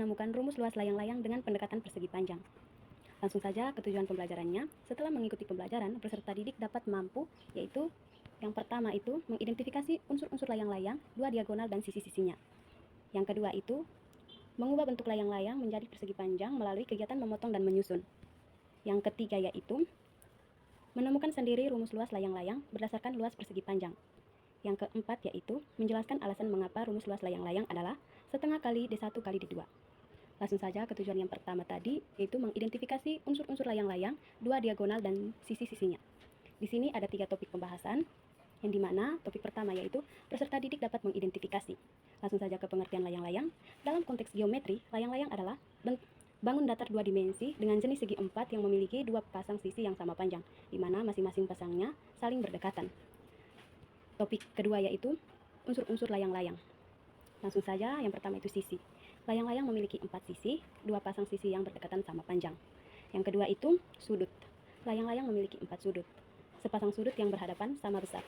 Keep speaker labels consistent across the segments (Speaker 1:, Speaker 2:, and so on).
Speaker 1: menemukan rumus luas layang-layang dengan pendekatan persegi panjang. Langsung saja ke tujuan pembelajarannya. Setelah mengikuti pembelajaran, peserta didik dapat mampu, yaitu yang pertama itu mengidentifikasi unsur-unsur layang-layang, dua diagonal dan sisi-sisinya. Yang kedua itu mengubah bentuk layang-layang menjadi persegi panjang melalui kegiatan memotong dan menyusun. Yang ketiga yaitu menemukan sendiri rumus luas layang-layang berdasarkan luas persegi panjang. Yang keempat yaitu menjelaskan alasan mengapa rumus luas layang-layang adalah setengah kali D1 kali D2. Langsung saja ke tujuan yang pertama tadi, yaitu mengidentifikasi unsur-unsur layang-layang, dua diagonal dan sisi-sisinya. Di sini ada 3 topik pembahasan, yang dimana topik pertama yaitu peserta didik dapat mengidentifikasi. Langsung saja ke pengertian layang-layang. Dalam konteks geometri, layang-layang adalah bangun datar 2 dimensi dengan jenis segi 4 yang memiliki 2 pasang sisi yang sama panjang, di mana masing-masing pasangnya saling berdekatan. Topik kedua yaitu unsur-unsur layang-layang. Langsung saja, yang pertama itu sisi. Layang-layang memiliki 4 sisi, 2 pasang sisi yang berdekatan sama panjang. Yang kedua itu sudut. Layang-layang memiliki 4 sudut, sepasang sudut yang berhadapan sama besar.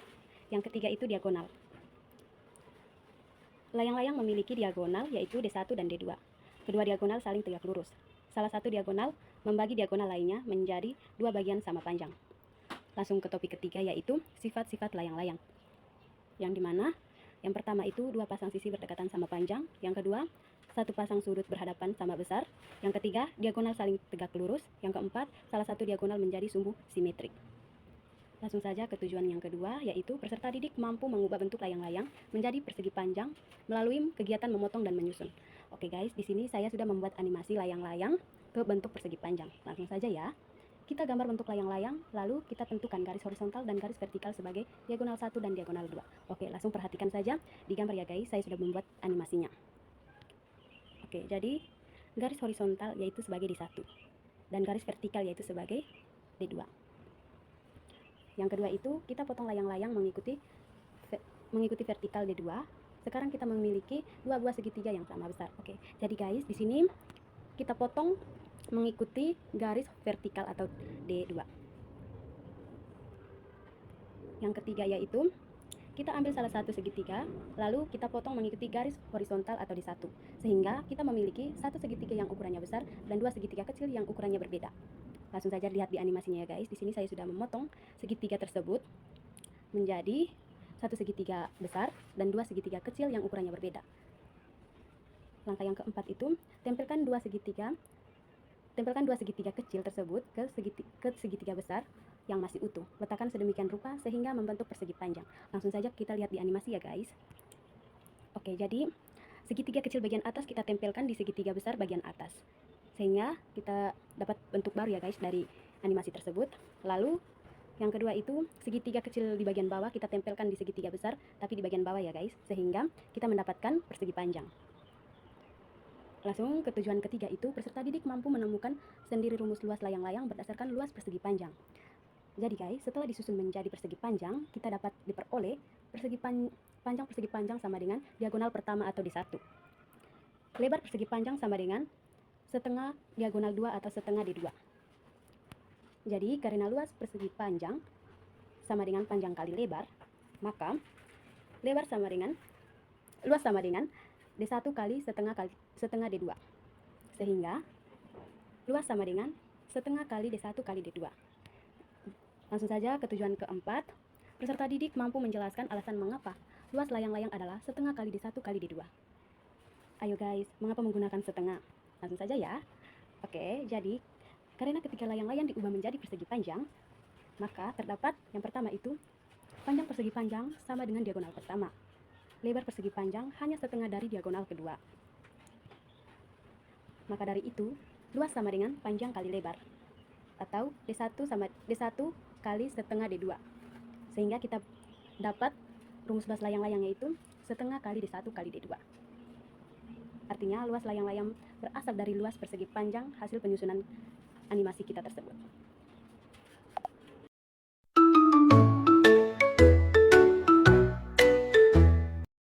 Speaker 1: Yang ketiga itu diagonal. Layang-layang memiliki diagonal yaitu D1 dan D2. Kedua diagonal saling tegak lurus. Salah satu diagonal membagi diagonal lainnya menjadi 2 bagian sama panjang. Langsung ke topik ketiga yaitu sifat-sifat layang-layang. Yang dimana yang pertama itu 2 pasang sisi berdekatan sama panjang. Yang kedua, 1 pasang sudut berhadapan sama besar. Yang ketiga, diagonal saling tegak lurus. Yang keempat, salah satu diagonal menjadi sumbu simetrik. Langsung saja ke tujuan yang kedua, yaitu peserta didik mampu mengubah bentuk layang-layang menjadi persegi panjang melalui kegiatan memotong dan menyusun. Oke guys, di sini saya sudah membuat animasi layang-layang ke bentuk persegi panjang. Langsung saja ya. Kita gambar bentuk layang-layang, lalu kita tentukan garis horizontal dan garis vertikal sebagai diagonal 1 dan diagonal 2. Oke, langsung perhatikan saja di gambar ya guys, saya sudah membuat animasinya. Oke, jadi garis horizontal yaitu sebagai D1 dan garis vertikal yaitu sebagai D2. Yang kedua itu kita potong layang-layang mengikuti vertikal D2. Sekarang kita memiliki 2 buah segitiga yang sama besar. Oke, jadi guys, di sini kita potong mengikuti garis vertikal atau D2. Yang ketiga yaitu kita ambil salah satu segitiga, lalu kita potong mengikuti garis horizontal atau D1, sehingga kita memiliki satu segitiga yang ukurannya besar dan 2 segitiga kecil yang ukurannya berbeda. Langsung saja lihat di animasinya ya guys. Di sini saya sudah memotong segitiga tersebut menjadi satu segitiga besar dan 2 segitiga kecil yang ukurannya berbeda. Langkah yang keempat itu tempelkan dua segitiga kecil tersebut ke segitiga besar yang masih utuh. Letakkan sedemikian rupa sehingga membentuk persegi panjang. Langsung saja kita lihat di animasi ya guys. Oke, jadi segitiga kecil bagian atas kita tempelkan di segitiga besar bagian atas, sehingga kita dapat bentuk baru ya guys dari animasi tersebut. Lalu yang kedua itu segitiga kecil di bagian bawah kita tempelkan di segitiga besar tapi di bagian bawah ya guys, sehingga kita mendapatkan persegi panjang. Langsung ke tujuan ketiga itu peserta didik mampu menemukan sendiri rumus luas layang-layang berdasarkan luas persegi panjang. Jadi guys, setelah disusun menjadi persegi panjang, kita dapat diperoleh panjang persegi panjang sama dengan diagonal pertama atau D1. Lebar persegi panjang sama dengan setengah diagonal 2 atau setengah D2. Jadi karena luas persegi panjang sama dengan panjang kali lebar, maka luas sama dengan D1 kali setengah D2. Sehingga luas sama dengan setengah kali D1 kali D2. Langsung saja ke tujuan keempat. Peserta didik mampu menjelaskan alasan mengapa luas layang-layang adalah setengah kali D1 kali D2. Ayo guys, mengapa menggunakan setengah? Langsung saja ya. Oke, jadi karena ketika layang-layang diubah menjadi persegi panjang, maka terdapat yang pertama itu panjang persegi panjang sama dengan diagonal pertama. Lebar persegi panjang hanya setengah dari diagonal kedua. Maka dari itu, luas sama dengan panjang kali lebar, atau D1 kali setengah D2. Sehingga kita dapat rumus luas layang-layang yaitu setengah kali D1 kali D2. Artinya luas layang-layang berasal dari luas persegi panjang hasil penyusunan animasi kita tersebut.